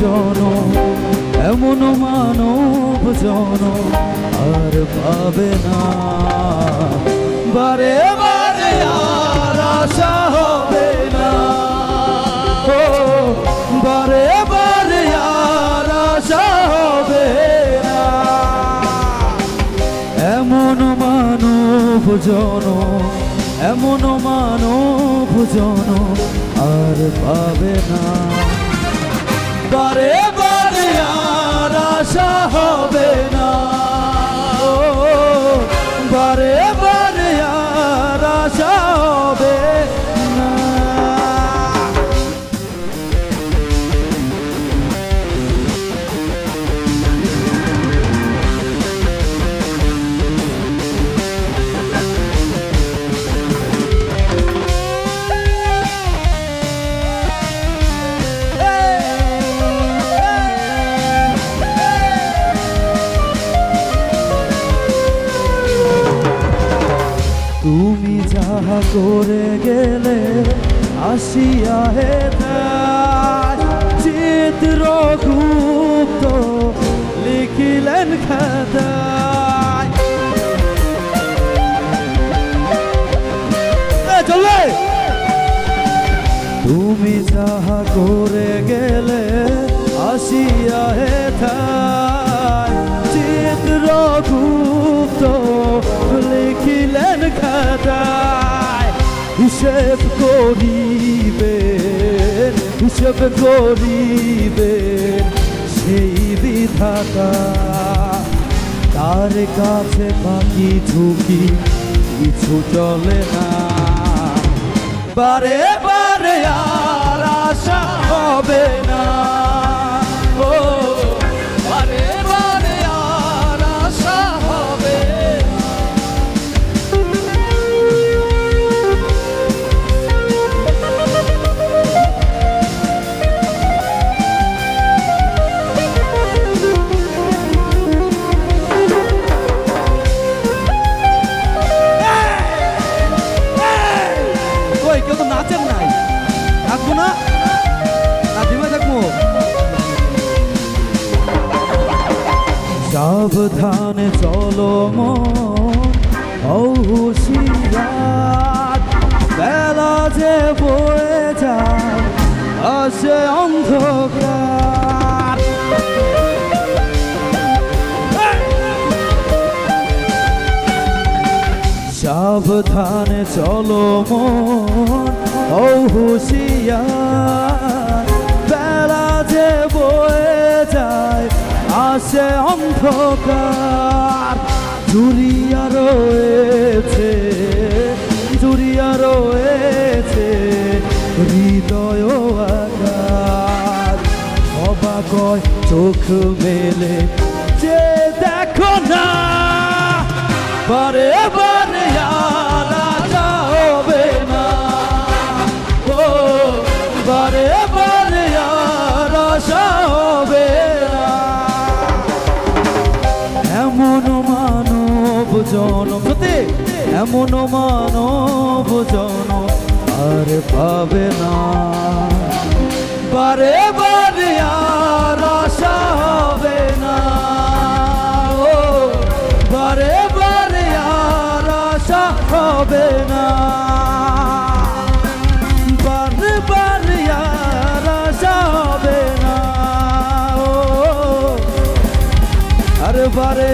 জনম এমন মানব জনম আর পাবে না। বারে বারে আর আশা হবে না, ও বারে বারে আর আশা হবে না। এমন মানব জনম এমন মানব জনম আর পাবে না। বারে বারে আর আশা হবে না, ও বারে বারে আর আশা হবে না। তুমি যাহা করে গেলে আসিয়া হে চিত্রগুপ্ত লিখিলেন খাতায়। চলবে তুমি যাহা করে গেলে আসিয়া হে চিত্রগুপ্ত লিখিলেন খাতায়। হিসেব করিবেন হিসেব করিবেন সেই বিধাতা, তার কাছে বাকি ঝুঁকি কিছু চলে না। বারে বারে আর আশা হবে না, ও বারে বারে আর আশা হবে না। ওই কেউ তো নাচেন নাই, থাকবো না নাচিমে থাকবো। সাবধানে চলো মন হুঁশিয়ার, বেলা যে বয়ে যায় আসে অন্ধকার। সাবধানে চলো মন হুঁশিয়ার, বেলা যে বয়ে যায় আসে অন্ধকার। জুড়িয়া রয়েছে হৃদয় আকার। অবাক চোখ মেলে যে দেখো না, বারে বারে আর আশা হবে না, ও বারে বারে আর আশা হবে না। এমন মানব জনম সত্যি এমন মানব জনম আর পাবে না। বারে বারে আর আশা হবে না, ও বারে বারে আর আশা হবে না। বারে বারে আর আশা হবে না, ও আরে বারে